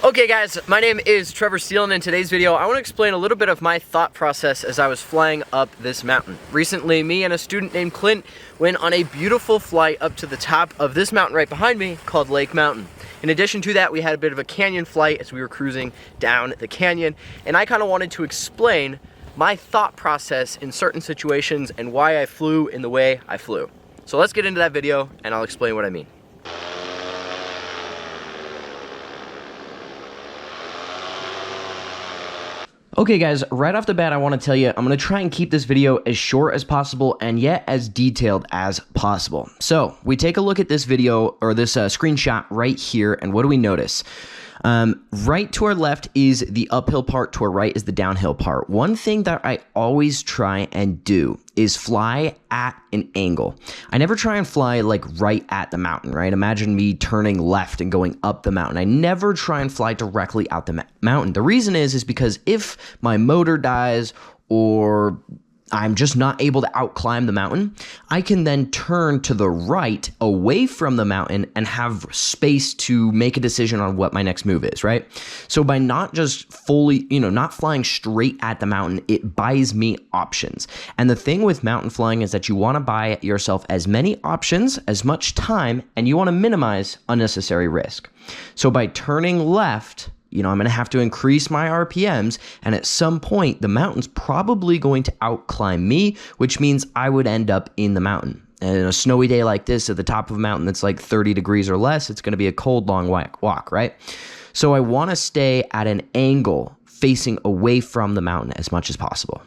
Okay guys, my name is Trevor Steele, and in today's video I want to explain a little bit of my thought process as I was flying up this mountain. Recently, me and a student named Clint went on a beautiful flight up to the top of this mountain right behind me called Lake Mountain. In addition to that, we had a bit of a canyon flight as we were cruising down the canyon, and I kind of wanted to explain my thought process in certain situations and why I flew in the way I flew. So let's get into that video and I'll explain what I mean. Okay guys, right off the bat I want to tell you I'm going to try and keep this video as short as possible and yet as detailed as possible. So we take a look at this video or this screenshot right here, and what do we notice? Right to our left is the uphill part, to our right is the downhill part. One thing that I always try and do is fly at an angle. I never try and fly like right at the mountain, right? Imagine me turning left and going up the mountain. I never try and fly directly out the mountain. The reason is because if my motor dies or I'm just not able to outclimb the mountain, I can then turn to the right away from the mountain and have space to make a decision on what my next move is, right? So by not just fully, not flying straight at the mountain, it buys me options. And the thing with mountain flying is that you want to buy yourself as many options, as much time, and you want to minimize unnecessary risk. So by turning left, I'm going to have to increase my RPMs, and at some point, the mountain's probably going to outclimb me, which means I would end up in the mountain. And in a snowy day like this, at the top of a mountain that's like 30 degrees or less, it's going to be a cold, long walk, right? So I want to stay at an angle facing away from the mountain as much as possible.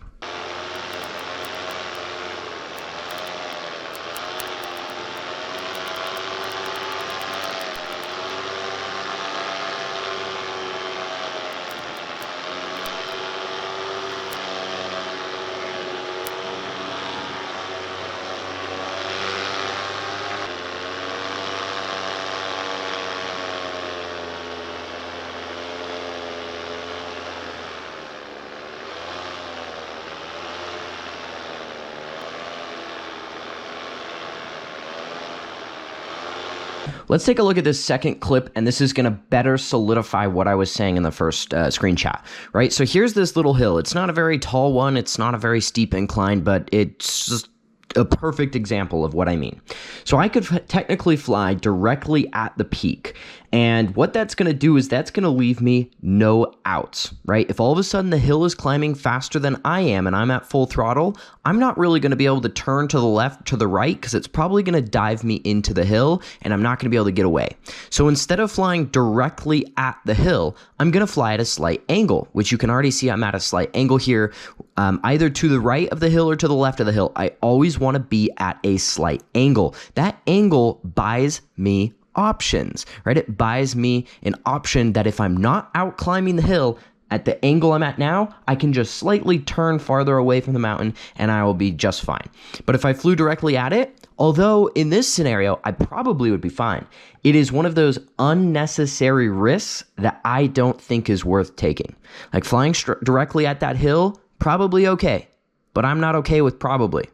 Let's take a look at this second clip, and this is going to better solidify what I was saying in the first screenshot, right? So here's this little hill. It's not a very tall one. It's not a very steep incline, but it's just a perfect example of what I mean. So I could technically fly directly at the peak, and what that's going to do is that's going to leave me no outs, right? If all of a sudden the hill is climbing faster than I am and I'm at full throttle, I'm not really going to be able to turn to the left, to the right, because it's probably going to dive me into the hill and I'm not going to be able to get away. So instead of flying directly at the hill, I'm going to fly at a slight angle, which you can already see I'm at a slight angle here, either to the right of the hill or to the left of the hill. I always want to be at a slight angle. That angle buys me options, right? It buys me an option that if I'm not out climbing the hill at the angle I'm at now, I can just slightly turn farther away from the mountain and I will be just fine. But if I flew directly at it, although in this scenario, I probably would be fine, it is one of those unnecessary risks that I don't think is worth taking. Like flying directly at that hill, probably okay, but I'm not okay with probably.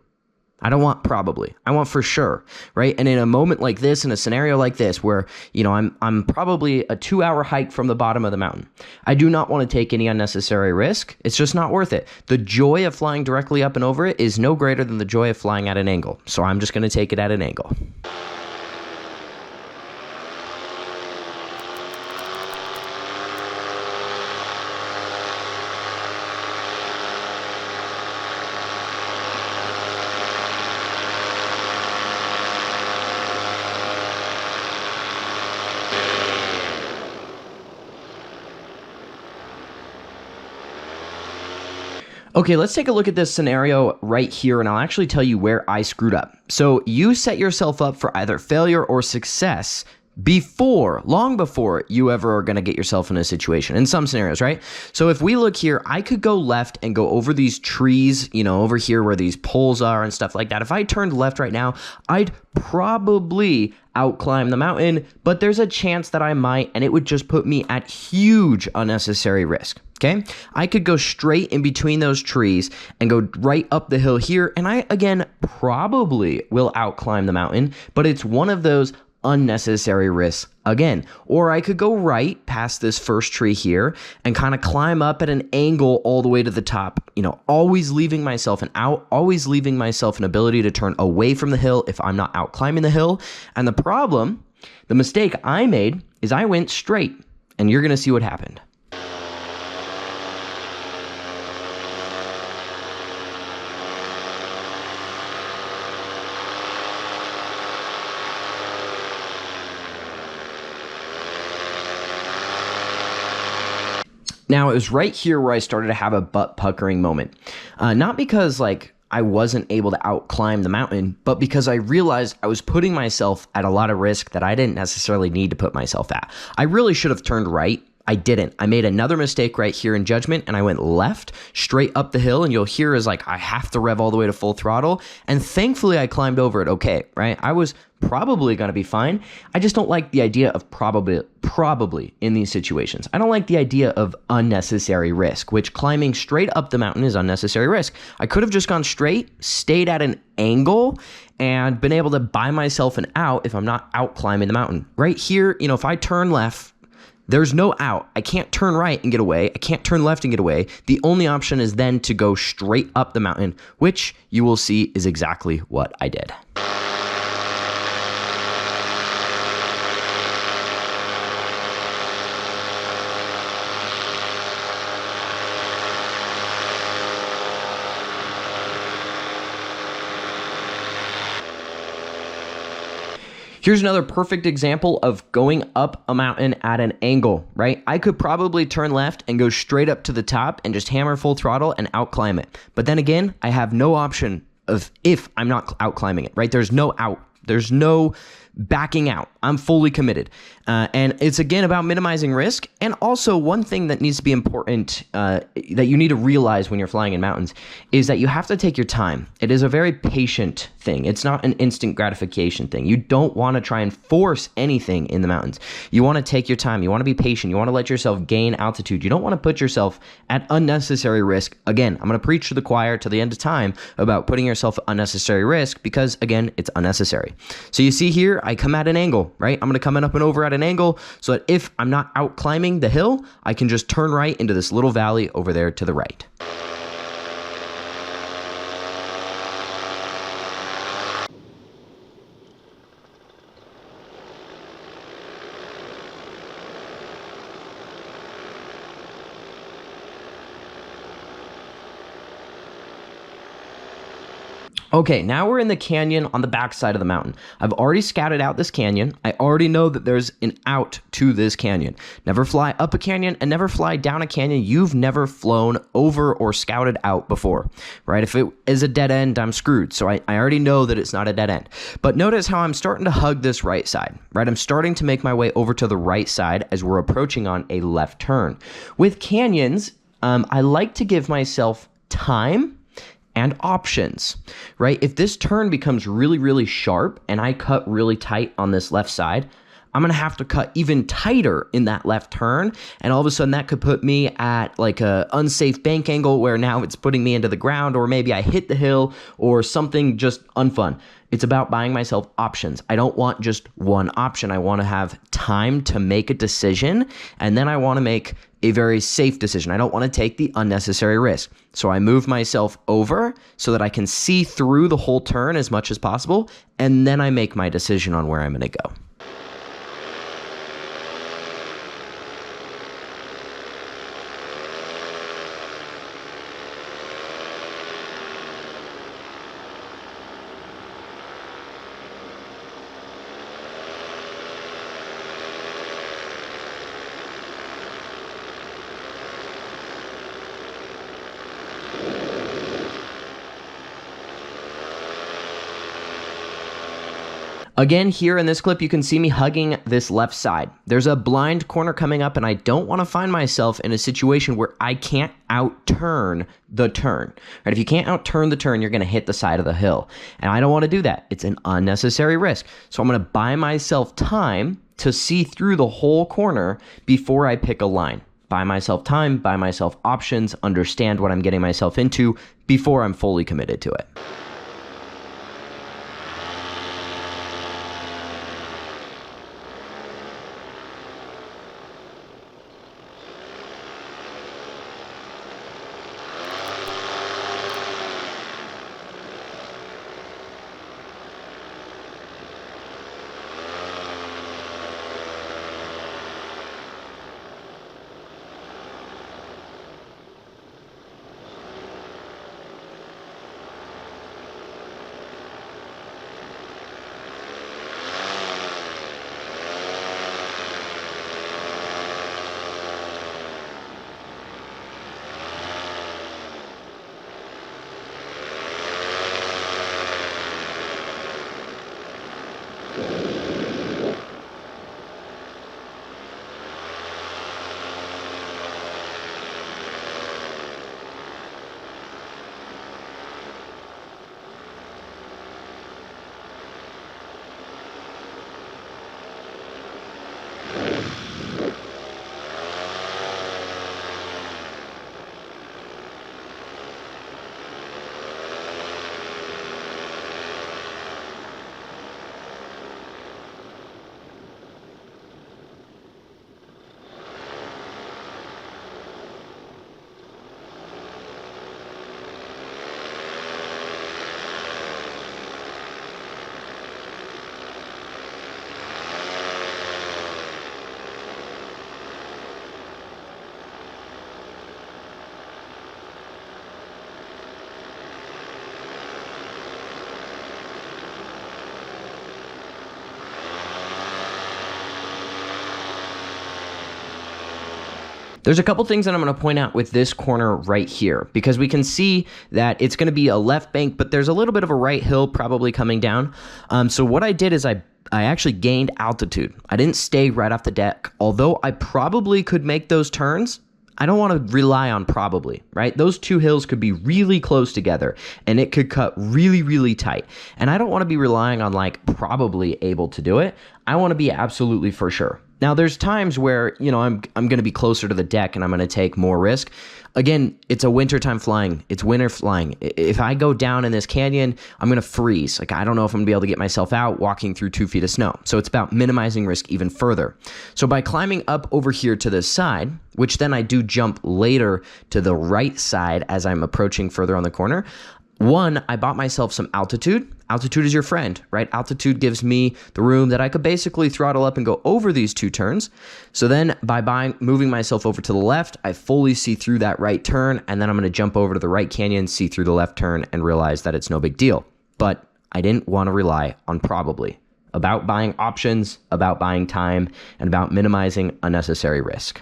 I don't want probably. I want for sure, right? And in a moment like this, in a scenario like this, where I'm probably a 2-hour hike from the bottom of the mountain, I do not want to take any unnecessary risk. It's just not worth it. The joy of flying directly up and over it is no greater than the joy of flying at an angle. So I'm just going to take it at an angle. Okay, let's take a look at this scenario right here, and I'll actually tell you where I screwed up. So you set yourself up for either failure or success long before you ever are going to get yourself in a situation, in some scenarios, right? So if we look here, I could go left and go over these trees, over here where these poles are and stuff like that. If I turned left right now, I'd probably outclimb the mountain, but there's a chance that I might, and it would just put me at huge unnecessary risk. Okay, I could go straight in between those trees and go right up the hill here, and I, again, probably will outclimb the mountain, but it's one of those unnecessary risks again. Or I could go right past this first tree here and kind of climb up at an angle all the way to the top, always leaving myself always leaving myself an ability to turn away from the hill if I'm not out climbing the hill. And the mistake I made is I went straight, and you're going to see what happened. Now, it was right here where I started to have a butt puckering moment. Not because I wasn't able to out climb the mountain, but because I realized I was putting myself at a lot of risk that I didn't necessarily need to put myself at. I really should have turned right. I didn't. I made another mistake right here in judgment, and I went left straight up the hill, and you'll hear is I have to rev all the way to full throttle, and thankfully I climbed over it okay, right? I was probably going to be fine. I just don't like the idea of probably in these situations. I don't like the idea of unnecessary risk, which climbing straight up the mountain is unnecessary risk. I could have just gone straight, stayed at an angle, and been able to buy myself an out if I'm not out climbing the mountain. Right here, if I turn left, there's no out. I can't turn right and get away. I can't turn left and get away. The only option is then to go straight up the mountain, which you will see is exactly what I did. Here's another perfect example of going up a mountain at an angle, right? I could probably turn left and go straight up to the top and just hammer full throttle and out climb it. But then again, I have no option of if I'm not out climbing it, right? There's no out. There's no backing out. I'm fully committed. And it's again about minimizing risk. And also one thing that needs to be important that you need to realize when you're flying in mountains is that you have to take your time. It is a very patient thing. It's not an instant gratification thing. You don't want to try and force anything in the mountains. You want to take your time. You want to be patient. You want to let yourself gain altitude. You don't want to put yourself at unnecessary risk. Again, I'm going to preach to the choir to the end of time about putting yourself at unnecessary risk because, again, it's unnecessary. So you see here, I come at an angle, right? I'm going to come in up and over at an angle so that if I'm not out climbing the hill, I can just turn right into this little valley over there to the right. Okay, now we're in the canyon on the backside of the mountain. I've already scouted out this canyon. I already know that there's an out to this canyon. Never fly up a canyon and never fly down a canyon you've never flown over or scouted out before, right? If it is a dead end, I'm screwed. So I already know that it's not a dead end. But notice how I'm starting to hug this right side, right? I'm starting to make my way over to the right side as we're approaching on a left turn. With canyons, I like to give myself time and options, right? If this turn becomes really, really sharp and I cut really tight on this left side, I'm going to have to cut even tighter in that left turn. And all of a sudden that could put me at like a unsafe bank angle where now it's putting me into the ground, or maybe I hit the hill or something just unfun. It's about buying myself options. I don't want just one option. I want to have time to make a decision, and then I want to make a very safe decision. I don't want to take the unnecessary risk. So I move myself over so that I can see through the whole turn as much as possible, and then I make my decision on where I'm going to go. Again, here in this clip, you can see me hugging this left side. There's a blind corner coming up, and I don't want to find myself in a situation where I can't outturn the turn. Right? If you can't outturn the turn, you're going to hit the side of the hill. And I don't want to do that. It's an unnecessary risk. So I'm going to buy myself time to see through the whole corner before I pick a line. Buy myself time, buy myself options, understand what I'm getting myself into before I'm fully committed to it. There's a couple things that I'm going to point out with this corner right here, because we can see that it's going to be a left bank, but there's a little bit of a right hill probably coming down. So what I did is I actually gained altitude. I didn't stay right off the deck. Although I probably could make those turns, I don't want to rely on probably, right? Those two hills could be really close together and it could cut really, really tight. And I don't want to be relying on like probably able to do it. I want to be absolutely for sure. Now, there's times where, you know, I'm going to be closer to the deck and I'm going to take more risk. Again, it's a wintertime flying. It's winter flying. If I go down in this canyon, I'm going to freeze. Like, I don't know if I'm going to be able to get myself out walking through 2 feet of snow. So it's about minimizing risk even further. So by climbing up over here to this side, which then I do jump later to the right side as I'm approaching further on the corner, one, I bought myself some altitude. Altitude is your friend, right? Altitude gives me the room that I could basically throttle up and go over these 2 turns. So then by moving myself over to the left, I fully see through that right turn, and then I'm going to jump over to the right canyon, see through the left turn, and realize that it's no big deal. But I didn't want to rely on probably. About buying options, about buying time, and about minimizing unnecessary risk.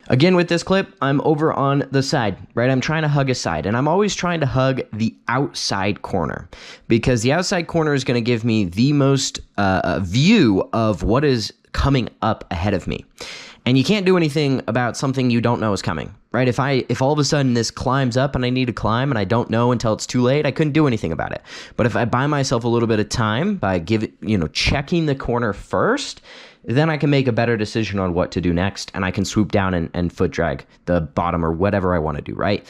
Again, with this clip, I'm over on the side, right? I'm trying to hug a side, and I'm always trying to hug the outside corner because the outside corner is going to give me the most view of what is coming up ahead of me. And you can't do anything about something you don't know is coming, right? If all of a sudden this climbs up and I need to climb and I don't know until it's too late, I couldn't do anything about it. But if I buy myself a little bit of time by checking the corner first, then I can make a better decision on what to do next, and I can swoop down and foot drag the bottom or whatever I want to do, right?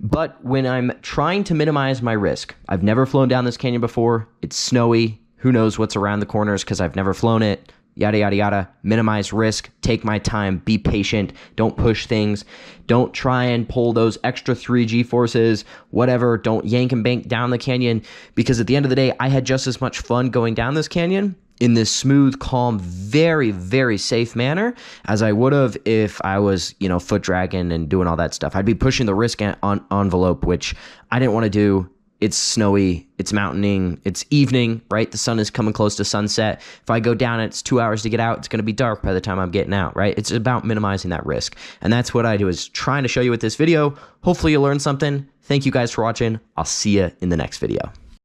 But when I'm trying to minimize my risk, I've never flown down this canyon before, it's snowy, who knows what's around the corners because I've never flown it, yada, yada, yada, minimize risk, take my time, be patient, don't push things, don't try and pull those extra 3 G-forces, whatever, don't yank and bank down the canyon, because at the end of the day, I had just as much fun going down this canyon in this smooth, calm, very, very safe manner as I would have if I was, foot dragging and doing all that stuff. I'd be pushing the risk envelope, which I didn't want to do. It's snowy, it's mountaining, it's evening, right? The sun is coming close to sunset. If I go down, it's 2 hours to get out. It's going to be dark by the time I'm getting out, right? It's about minimizing that risk. And that's what I do, is trying to show you with this video. Hopefully you learned something. Thank you guys for watching. I'll see you in the next video.